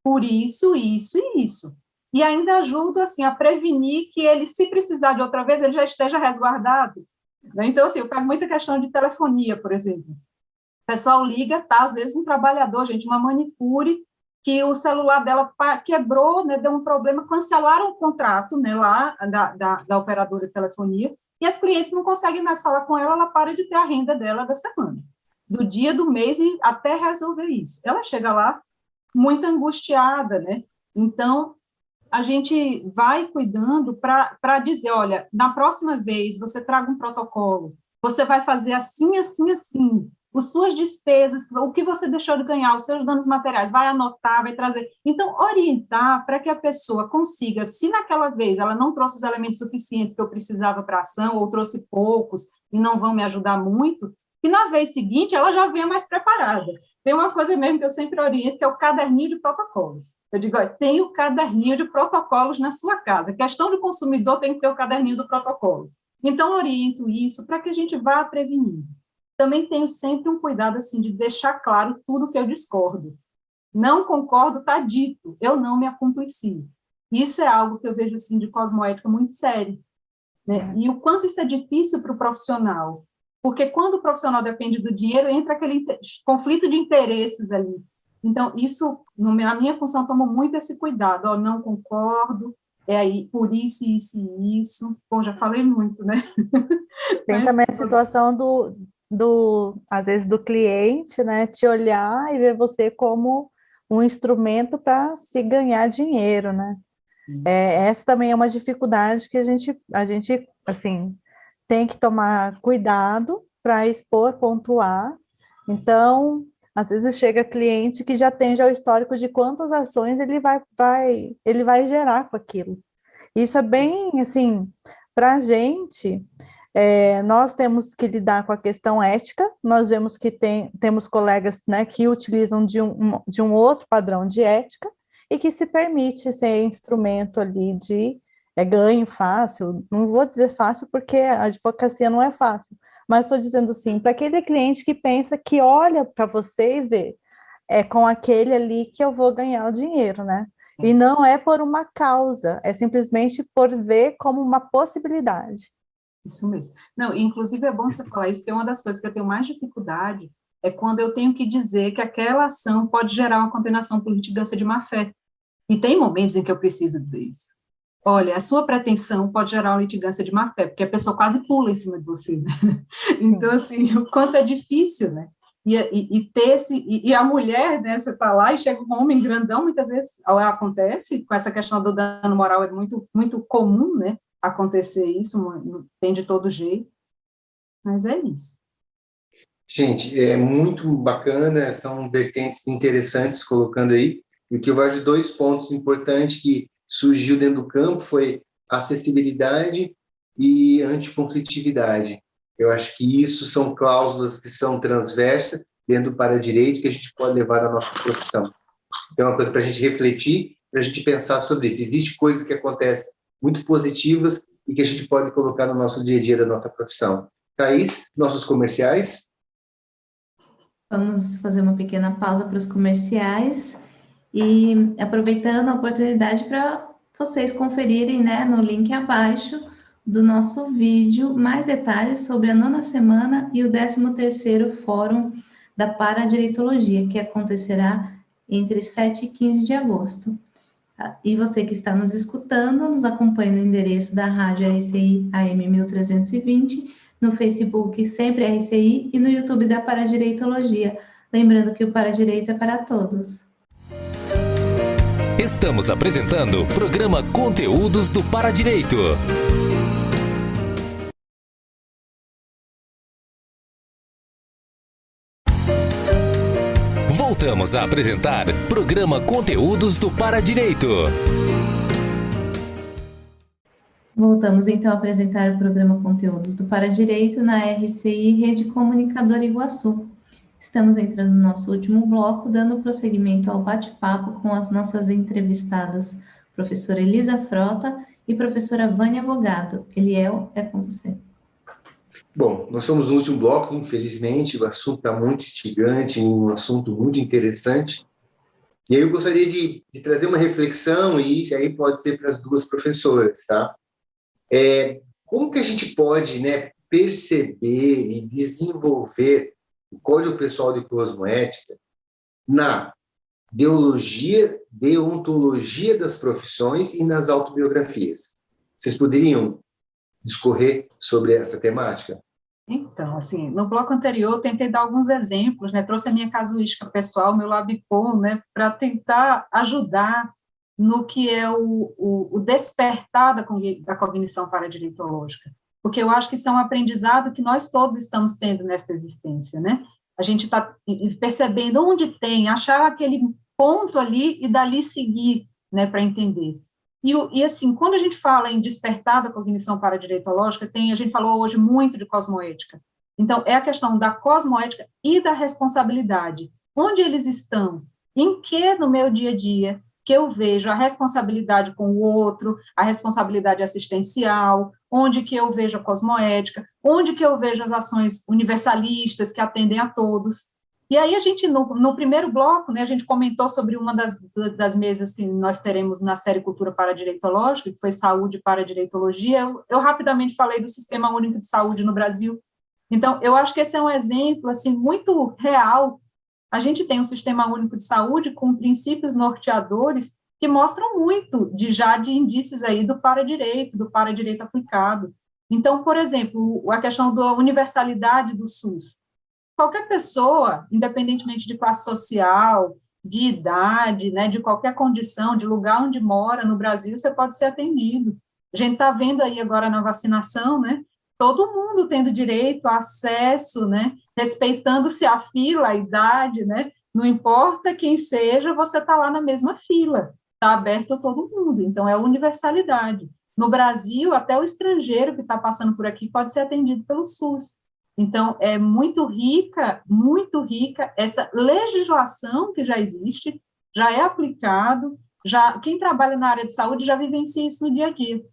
Por isso, isso e isso. E ainda ajudo, assim, a prevenir que ele, se precisar de outra vez, ele já esteja resguardado. Então, assim, eu pego muita questão de telefonia, por exemplo. O pessoal liga, tá? Às vezes um trabalhador, gente, uma manicure, que o celular dela quebrou, né, deu um problema, cancelaram o contrato, né, lá da operadora de telefonia, e as clientes não conseguem mais falar com ela, ela para de ter a renda dela da semana, do dia, do mês, e até resolver isso. Ela chega lá muito angustiada, né? Então, a gente vai cuidando para dizer, olha, na próxima vez você traga um protocolo, você vai fazer assim, assim, assim, as suas despesas, o que você deixou de ganhar, os seus danos materiais, vai anotar, vai trazer. Então, orientar para que a pessoa consiga, se naquela vez ela não trouxe os elementos suficientes que eu precisava para a ação, ou trouxe poucos e não vão me ajudar muito, e na vez seguinte ela já venha mais preparada. Tem uma coisa mesmo que eu sempre oriento, que é o caderninho de protocolos. Eu digo, olha, tem o caderninho de protocolos na sua casa. Questão do consumidor tem que ter o caderninho do protocolo. Então, oriento isso para que a gente vá prevenindo. Também tenho sempre um cuidado assim, de deixar claro tudo que eu discordo. Não concordo, está dito, eu não me acomplicio. Isso é algo que eu vejo assim, de cosmoética muito sério. Né? E o quanto isso é difícil para o profissional. Porque quando o profissional depende do dinheiro, entra aquele conflito de interesses ali. Então, isso, na minha função, tomo muito esse cuidado. Ó, não concordo, aí, por isso, isso e isso. Bom, já falei muito, né? Tem Mas, também a situação às vezes, do cliente, né, te olhar e ver você como um instrumento para se ganhar dinheiro, né? Essa também é uma dificuldade que a gente, assim, tem que tomar cuidado para expor, pontuar. Então, às vezes chega cliente que já tem já o histórico de quantas ações ele vai gerar com aquilo. Isso é bem, assim, para a gente, nós temos que lidar com a questão ética, nós vemos que temos colegas, né, que utilizam de um outro padrão de ética e que se permite ser instrumento ali de ganho fácil. Não vou dizer fácil porque a advocacia não é fácil, mas estou dizendo assim, para aquele cliente que pensa que olha para você e vê, é com aquele ali que eu vou ganhar o dinheiro, né? E não é por uma causa, é simplesmente por ver como uma possibilidade. Isso mesmo. Não, inclusive é bom você falar isso, porque uma das coisas que eu tenho mais dificuldade é quando eu tenho que dizer que aquela ação pode gerar uma condenação por litigância de má-fé. E tem momentos em que eu preciso dizer isso. Olha, a sua pretensão pode gerar uma litigância de má-fé, porque a pessoa quase pula em cima de você, né? Então, assim, o quanto é difícil, né? E a mulher, né, você está lá e chega um homem grandão, muitas vezes acontece, com essa questão do dano moral é muito, muito comum, né, acontecer isso, tem de todo jeito, mas é isso. Gente, é muito bacana, são vertentes interessantes colocando aí, e o que eu vejo de 2 pontos importantes que surgiu dentro do campo foi acessibilidade e anticonflitividade. Eu acho que isso são cláusulas que são transversas dentro do para-direito que a gente pode levar na nossa profissão. Então, é uma coisa para a gente refletir, para a gente pensar sobre isso. Existem coisas que acontecem muito positivas e que a gente pode colocar no nosso dia a dia da nossa profissão. Thaís, nossos comerciais? Vamos fazer uma pequena pausa para os comerciais e aproveitando a oportunidade para vocês conferirem, né, no link abaixo do nosso vídeo mais detalhes sobre a 9ª semana e o 13º Fórum da Paradireitologia, que acontecerá entre 7 e 15 de agosto. E você que está nos escutando, nos acompanha no endereço da Rádio RCI AM 1320, no Facebook Sempre RCI e no YouTube da Paradireitologia. Lembrando que o Paradireito é para todos. Estamos apresentando o programa Conteúdos do Paradireito. Voltamos a apresentar programa Conteúdos do Paradireito. Voltamos então a apresentar o programa Conteúdos do Paradireito na RCI Rede Comunicadora Iguaçu. Estamos entrando no nosso último bloco, dando prosseguimento ao bate-papo com as nossas entrevistadas, professora Elisa Frota e professora Vânia Bogado. Eliel, é com você. Bom, nós somos no último bloco, infelizmente, o assunto está muito instigante, um assunto muito interessante. E aí eu gostaria de trazer uma reflexão, e aí pode ser para as 2 professoras, tá? Como que a gente pode, né, perceber e desenvolver o Código Pessoal de Cosmoética na deontologia das profissões e nas autobiografias? Vocês poderiam discorrer sobre essa temática? Então, assim, no bloco anterior eu tentei dar alguns exemplos, né, trouxe a minha casuística pessoal, meu LabCom, né, para tentar ajudar no que é o despertar da cognição paradireitológica, porque eu acho que isso é um aprendizado que nós todos estamos tendo nesta existência, né? A gente está percebendo onde tem, achar aquele ponto ali e dali seguir, né, para entender. E, assim, quando a gente fala em despertar da cognição paradireitológica, a gente falou hoje muito de cosmoética, Então, é a questão da cosmoética e da responsabilidade. Onde eles estão? Em que, no meu dia a dia, que eu vejo a responsabilidade com o outro, a responsabilidade assistencial, onde que eu vejo a cosmoética, onde que eu vejo as ações universalistas que atendem a todos. E aí a gente, no primeiro bloco, né, a gente comentou sobre uma das mesas que nós teremos na série Cultura Paradireitológica, que foi Saúde para Direitologia. Eu rapidamente falei do Sistema Único de Saúde no Brasil. Então, eu acho que esse é um exemplo assim, muito real. A gente tem um Sistema Único de Saúde com princípios norteadores que mostram muito de indícios aí do paradireito aplicado. Então, por exemplo, a questão da universalidade do SUS. Qualquer pessoa, independentemente de classe social, de idade, né, de qualquer condição, de lugar onde mora no Brasil, você pode ser atendido. A gente está vendo aí agora na vacinação, né, todo mundo tendo direito a acesso, né, respeitando-se a fila, a idade, né, não importa quem seja, você está lá na mesma fila, está aberto a todo mundo, então é universalidade. No Brasil, até o estrangeiro que está passando por aqui pode ser atendido pelo SUS. Então, é muito rica essa legislação que já existe, já é aplicado, quem trabalha na área de saúde já vivencia isso no dia a dia.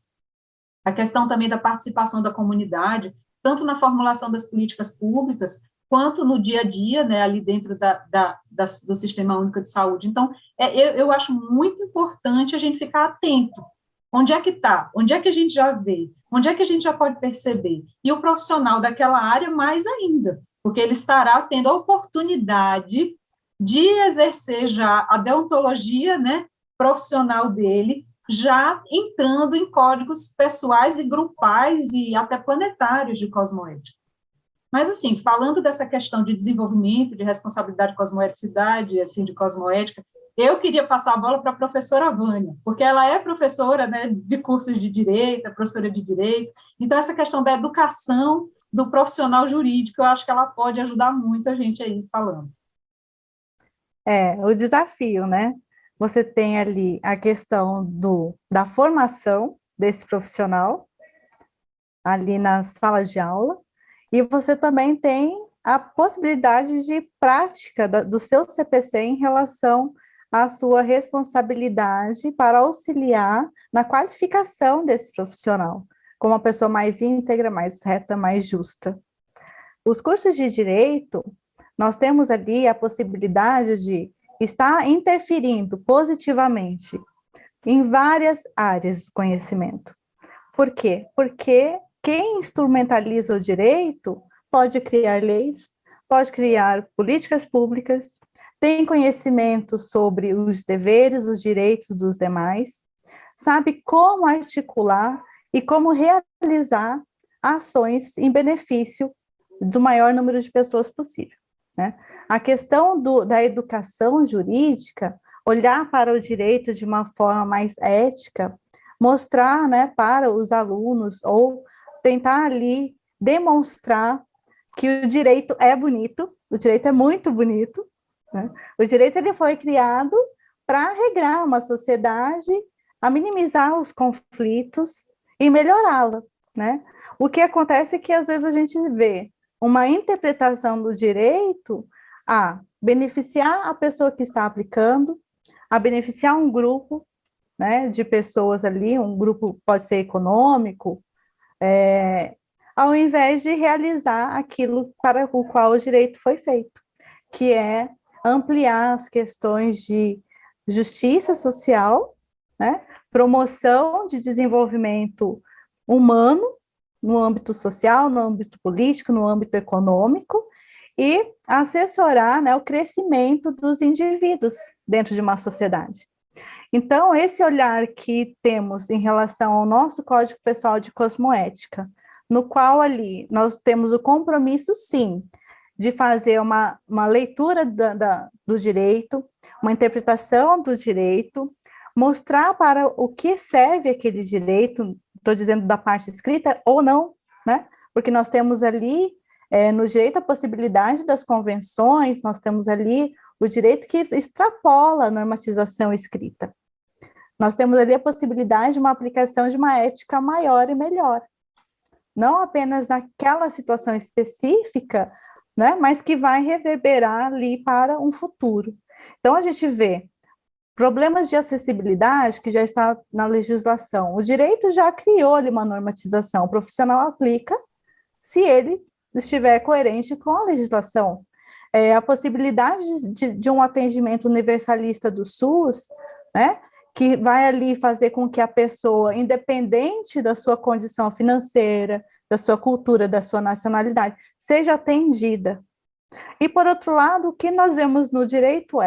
A questão também da participação da comunidade, tanto na formulação das políticas públicas, quanto no dia a dia, né, ali dentro do Sistema Único de Saúde. Então, eu acho muito importante a gente ficar atento. Onde é que está? Onde é que a gente já vê? Onde é que a gente já pode perceber? E o profissional daquela área, mais ainda, porque ele estará tendo a oportunidade de exercer já a deontologia, né, profissional dele, já entrando em códigos pessoais e grupais e até planetários de cosmoética. Mas, assim, falando dessa questão de desenvolvimento, de responsabilidade de cosmoeticidade, assim, de cosmoética, eu queria passar a bola para a professora Vânia, porque ela é professora, né, de cursos de direito, é professora de direito, então essa questão da educação do profissional jurídico, eu acho que ela pode ajudar muito a gente aí falando. O desafio, né? Você tem ali a questão da formação desse profissional, ali nas salas de aula, e você também tem a possibilidade de prática do seu CPC em relação à sua responsabilidade para auxiliar na qualificação desse profissional, como uma pessoa mais íntegra, mais reta, mais justa. Os cursos de direito, nós temos ali a possibilidade de estar interferindo positivamente em várias áreas do conhecimento. Por quê? Porque quem instrumentaliza o direito pode criar leis, pode criar políticas públicas, tem conhecimento sobre os deveres, os direitos dos demais, sabe como articular e como realizar ações em benefício do maior número de pessoas possível, né? A questão da educação jurídica, olhar para o direito de uma forma mais ética, mostrar, né, para os alunos, ou tentar ali demonstrar que o direito é bonito, o direito é muito bonito, né? O direito ele foi criado para regrar uma sociedade, a minimizar os conflitos e melhorá-la, né? O que acontece é que às vezes a gente vê uma interpretação do direito a beneficiar a pessoa que está aplicando, a beneficiar um grupo, né, de pessoas ali, um grupo pode ser econômico, ao invés de realizar aquilo para o qual o direito foi feito, que é ampliar as questões de justiça social, né, promoção de desenvolvimento humano no âmbito social, no âmbito político, no âmbito econômico, e assessorar, né, o crescimento dos indivíduos dentro de uma sociedade. Então, esse olhar que temos em relação ao nosso Código Pessoal de Cosmoética, no qual ali nós temos o compromisso, sim, de fazer uma leitura do direito, uma interpretação do direito, mostrar para o que serve aquele direito, estou dizendo da parte escrita ou não, né? Porque nós temos ali, no direito, a possibilidade das convenções, nós temos ali o direito que extrapola a normatização escrita. Nós temos ali a possibilidade de uma aplicação de uma ética maior e melhor. não apenas naquela situação específica, né, mas que vai reverberar ali para um futuro. Então, a gente vê problemas de acessibilidade que já está na legislação. O direito já criou ali uma normatização, o profissional aplica se ele estiver coerente com a legislação. A possibilidade de um atendimento universalista do SUS, né, que vai ali fazer com que a pessoa, independente da sua condição financeira, da sua cultura, da sua nacionalidade, seja atendida. E, por outro lado, o que nós vemos no direito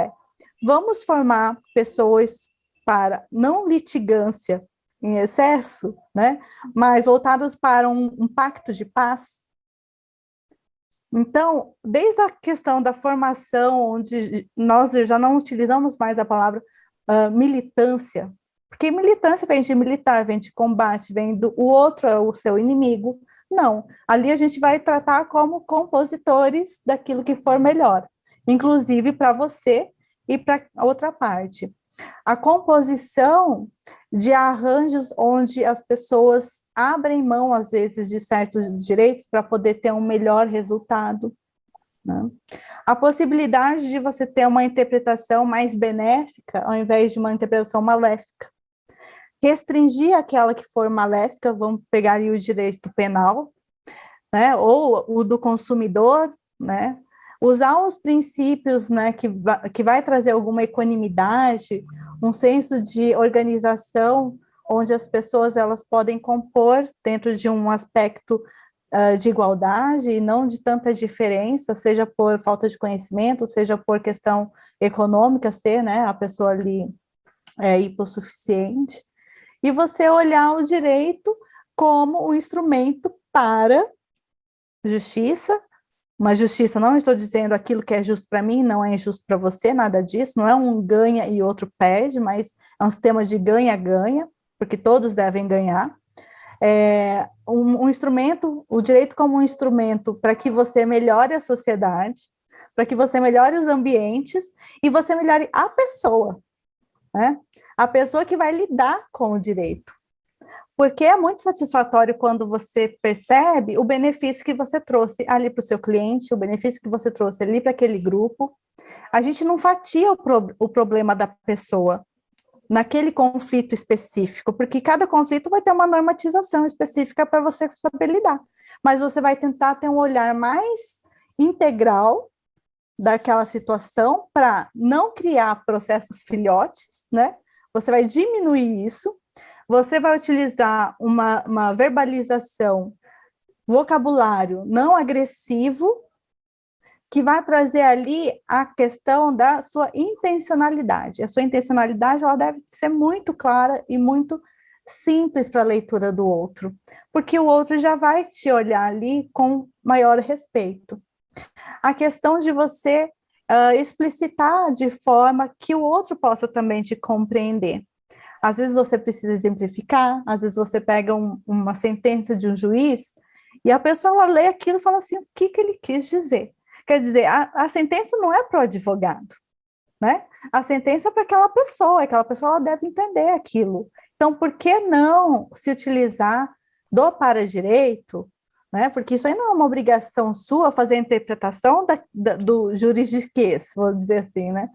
vamos formar pessoas para não litigância em excesso, né, mas voltadas para um pacto de paz. Então, desde a questão da formação, onde nós já não utilizamos mais a palavra militância, porque militância vem de militar, vem de combate, o outro é o seu inimigo. Não, ali a gente vai tratar como compositores daquilo que for melhor, inclusive para você e para a outra parte. A composição de arranjos onde as pessoas abrem mão, às vezes, de certos direitos para poder ter um melhor resultado, né? A possibilidade de você ter uma interpretação mais benéfica ao invés de uma interpretação maléfica. Restringir aquela que for maléfica, vamos pegar aí o direito penal, né, ou o do consumidor, né, usar os princípios, né, que vai trazer alguma equanimidade, um senso de organização, onde as pessoas elas podem compor dentro de um aspecto de igualdade e não de tanta diferença, seja por falta de conhecimento, seja por questão econômica, ser, né, a pessoa ali hipossuficiente, e você olhar o direito como um instrumento para justiça. Uma justiça, não estou dizendo aquilo que é justo para mim, não é injusto para você, nada disso, não é um ganha e outro perde, mas é um sistema de ganha-ganha, porque todos devem ganhar. Um instrumento, o direito como um instrumento para que você melhore a sociedade, para que você melhore os ambientes e você melhore a pessoa, né? A pessoa que vai lidar com o direito. Porque é muito satisfatório quando você percebe o benefício que você trouxe ali para o seu cliente, o benefício que você trouxe ali para aquele grupo. A gente não fatia o problema da pessoa naquele conflito específico, porque cada conflito vai ter uma normatização específica para você saber lidar. Mas você vai tentar ter um olhar mais integral daquela situação para não criar processos filhotes, né? Você vai diminuir isso, você vai utilizar uma verbalização, vocabulário não agressivo, que vai trazer ali a questão da sua intencionalidade. A sua intencionalidade ela deve ser muito clara e muito simples para a leitura do outro, porque o outro já vai te olhar ali com maior respeito. A questão de você explicitar de forma que o outro possa também te compreender. Às vezes você precisa exemplificar, às vezes você pega uma sentença de um juiz e a pessoa ela lê aquilo e fala assim, o que ele quis dizer? Quer dizer, a sentença não é para o advogado, né? A sentença é para aquela pessoa ela deve entender aquilo. Então, por que não se utilizar do para-direito, né? Porque isso aí não é uma obrigação sua fazer a interpretação do juridiquês, vou dizer assim, né?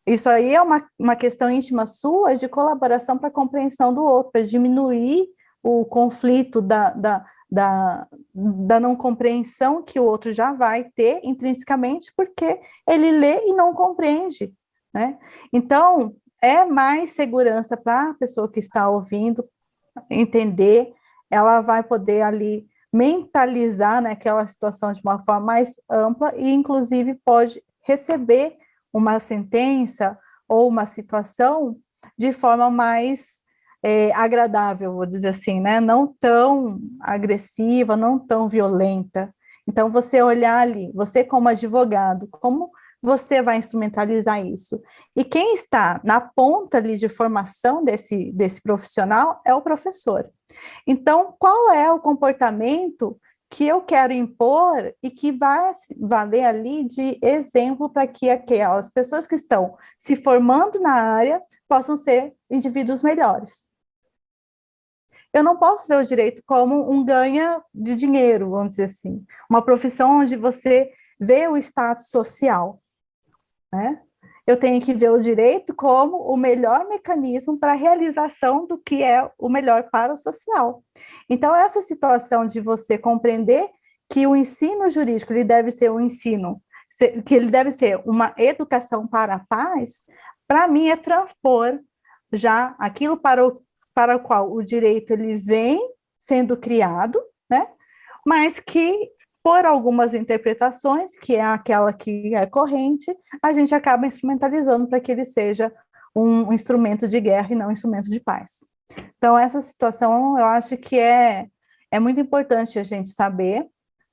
Isso aí é uma questão íntima sua de colaboração para a compreensão do outro, para diminuir o conflito da não compreensão que o outro já vai ter intrinsecamente, porque ele lê e não compreende, né? Então, é mais segurança para a pessoa que está ouvindo entender, ela vai poder ali mentalizar, né, aquela situação de uma forma mais ampla e, inclusive, pode receber uma sentença ou uma situação de forma mais agradável, vou dizer assim, né? Não tão agressiva, não tão violenta. Então, você olhar ali, você como advogado, como você vai instrumentalizar isso? E quem está na ponta ali de formação desse profissional é o professor. Então, qual é o comportamento que eu quero impor e que vai valer ali de exemplo para que aquelas pessoas que estão se formando na área possam ser indivíduos melhores? eu não posso ver o direito como um ganha de dinheiro, vamos dizer assim, uma profissão onde você vê o status social, né? Eu tenho que ver o direito como o melhor mecanismo para a realização do que é o melhor para o social. Então, essa situação de você compreender que o ensino jurídico ele deve ser um ensino, que ele deve ser uma educação para a paz, para mim é transpor já aquilo para o qual o direito ele vem sendo criado, né? Mas que por algumas interpretações, que é aquela que é corrente, a gente acaba instrumentalizando para que ele seja um instrumento de guerra e não um instrumento de paz. Então, essa situação, eu acho que é muito importante a gente saber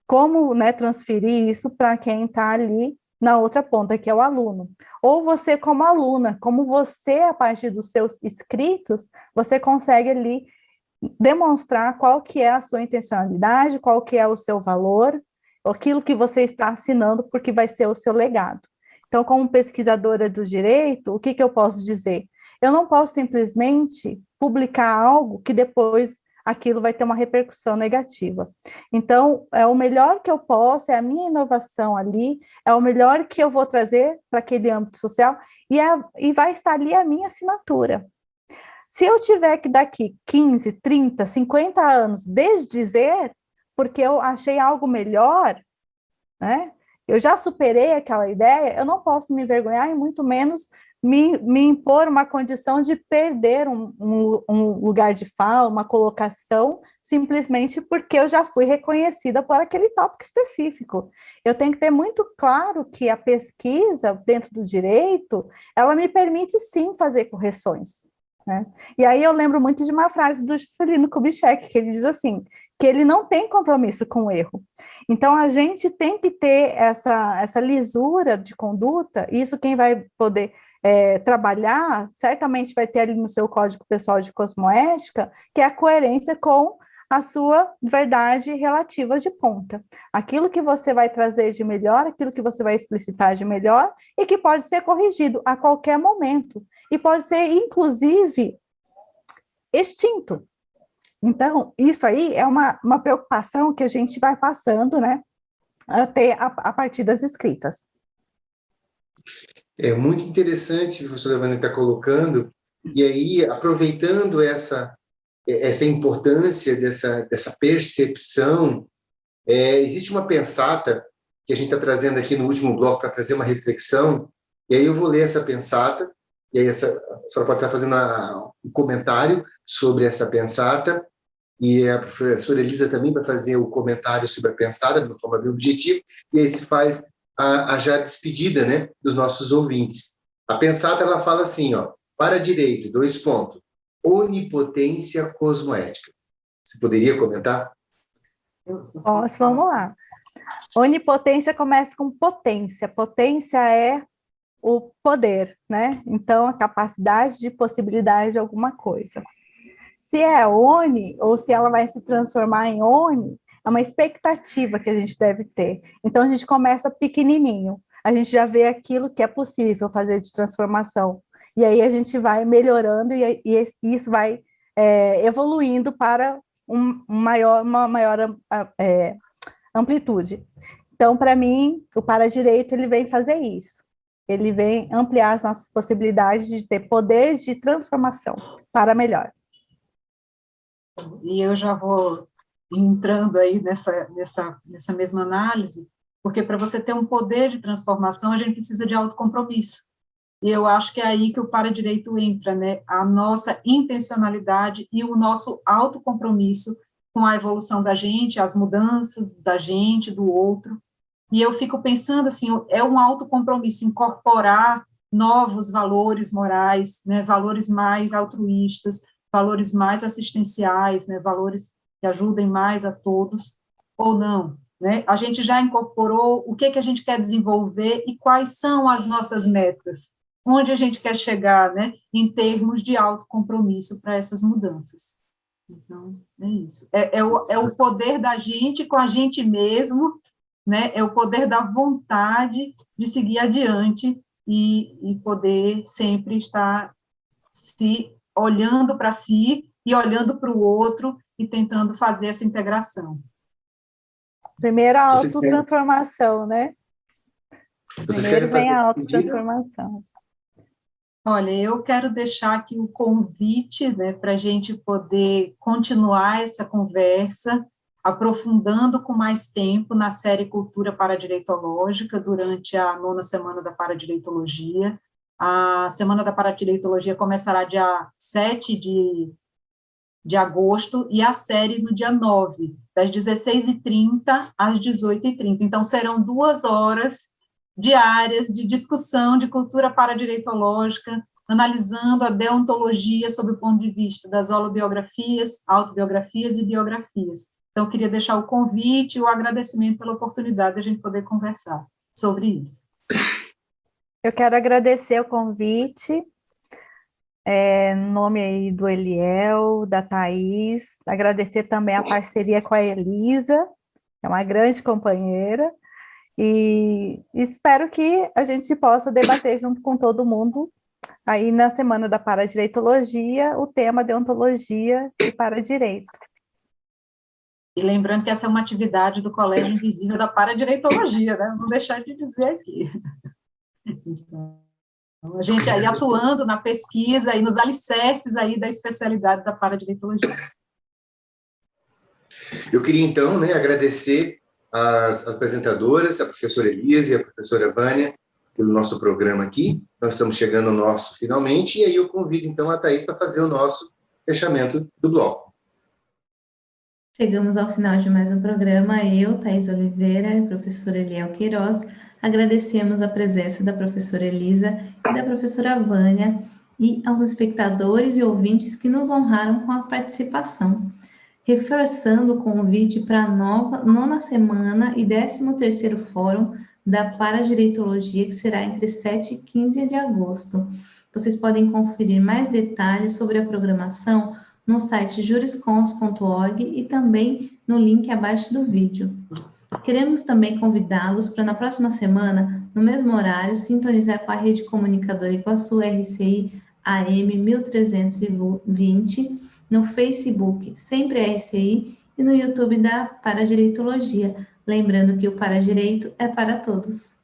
como, né, transferir isso para quem está ali na outra ponta, que é o aluno. Ou você, como aluna, como você, a partir dos seus escritos, você consegue ali demonstrar qual que é a sua intencionalidade, qual que é o seu valor, aquilo que você está assinando, porque vai ser o seu legado. Então, como pesquisadora do direito, o que eu posso dizer? Eu não posso simplesmente publicar algo que depois aquilo vai ter uma repercussão negativa. Então, é o melhor que eu posso, é a minha inovação ali, é o melhor que eu vou trazer para aquele âmbito social, e vai estar ali a minha assinatura. Se eu tiver que daqui 15, 30, 50 anos desdizer, porque eu achei algo melhor, né? Eu já superei aquela ideia, eu não posso me envergonhar e muito menos me impor uma condição de perder um lugar de fala, uma colocação, simplesmente porque eu já fui reconhecida por aquele tópico específico. Eu tenho que ter muito claro que a pesquisa dentro do direito, ela me permite sim fazer correções, né? E aí eu lembro muito de uma frase do Juscelino Kubitschek, que ele diz assim, que ele não tem compromisso com o erro. Então, a gente tem que ter essa lisura de conduta, isso quem vai poder trabalhar, certamente vai ter ali no seu código pessoal de cosmoética, que é a coerência com a sua verdade relativa de ponta. Aquilo que você vai trazer de melhor, aquilo que você vai explicitar de melhor, e que pode ser corrigido a qualquer momento, e pode ser, inclusive, extinto. Então, isso aí é uma preocupação que a gente vai passando, né, até a partir das escritas. É muito interessante o que o professor Evandro está colocando, e aí, aproveitando essa importância dessa percepção, existe uma pensata que a gente está trazendo aqui no último bloco para trazer uma reflexão, e aí eu vou ler essa pensata, e aí a senhora pode estar fazendo um comentário sobre essa pensata, e a professora Elisa também vai fazer o comentário sobre a pensata, de uma forma bem objetiva, e aí se faz a já despedida, né, dos nossos ouvintes. A pensata, ela fala assim, ó, para direito, 2 pontos, onipotência cosmoética. Você poderia comentar? Posso, vamos lá. Onipotência começa com potência. Potência é o poder, né? Então, a capacidade de possibilidade de alguma coisa. Se é oni, ou se ela vai se transformar em oni, é uma expectativa que a gente deve ter. Então, a gente começa pequenininho. A gente já vê aquilo que é possível fazer de transformação. E aí a gente vai melhorando e isso vai evoluindo para uma maior amplitude. Então, para mim, o para-direito ele vem fazer isso. Ele vem ampliar as nossas possibilidades de ter poder de transformação para melhor. E eu já vou entrando aí nessa mesma análise, porque para você ter um poder de transformação, a gente precisa de autocompromisso. E eu acho que é aí que o para-direito entra, né? A nossa intencionalidade e o nosso autocompromisso com a evolução da gente, as mudanças da gente, do outro. E eu fico pensando assim, é um autocompromisso, incorporar novos valores morais, né? Valores mais altruístas, valores mais assistenciais, né? Valores que ajudem mais a todos, ou não, né? A gente já incorporou o que a gente quer desenvolver e quais são as nossas metas, onde a gente quer chegar, né, em termos de autocompromisso para essas mudanças. Então, é isso. É o poder da gente com a gente mesmo, né, é o poder da vontade de seguir adiante e poder sempre estar se olhando para si e olhando para o outro e tentando fazer essa integração. Primeiro a autotransformação, né? Primeiro vem a autotransformação. Olha, eu quero deixar aqui o convite, né, para a gente poder continuar essa conversa, aprofundando com mais tempo na série Cultura Paradireitológica, durante a 9ª Semana da Paradireitologia. A Semana da Paradireitologia começará dia 7 de agosto, e a série no dia 9, das 16h30 às 18h30. Então, serão 2 horas diárias de discussão de cultura paradireitológica, analisando a deontologia sob o ponto de vista das holobiografias, autobiografias e biografias. Então, eu queria deixar o convite e o agradecimento pela oportunidade de a gente poder conversar sobre isso. Eu quero agradecer o convite, em nome aí do Eliel, da Thaís, agradecer também a parceria com a Elisa, que é uma grande companheira, e espero que a gente possa debater junto com todo mundo, aí na Semana da Paradireitologia, o tema deontologia e paradireito. E lembrando que essa é uma atividade do Colégio Invisível da Paradireitologia, né? Não deixar de dizer aqui. Então, a gente aí atuando na pesquisa e nos alicerces aí da especialidade da paradireitologia. Eu queria, então, né, agradecer as apresentadoras, a professora Elisa e a professora Vânia, pelo nosso programa aqui. Nós estamos chegando ao nosso finalmente, e aí eu convido, então, a Thaís para fazer o nosso fechamento do bloco. Chegamos ao final de mais um programa. Eu, Thaís Oliveira e a professora Eliel Queiroz, agradecemos a presença da professora Elisa e da professora Vânia e aos espectadores e ouvintes que nos honraram com a participação. Reforçando o convite para a 9ª Semana e 13º Fórum da Paradireitologia, que será entre 7 e 15 de agosto. Vocês podem conferir mais detalhes sobre a programação no site juriscons.org e também no link abaixo do vídeo. Queremos também convidá-los para, na próxima semana, no mesmo horário, sintonizar com a Rede Comunicadora Iguaçu RCI AM 1320, no Facebook Sempre RCI e no YouTube da Paradireitologia. Lembrando que o Paradireito é para todos.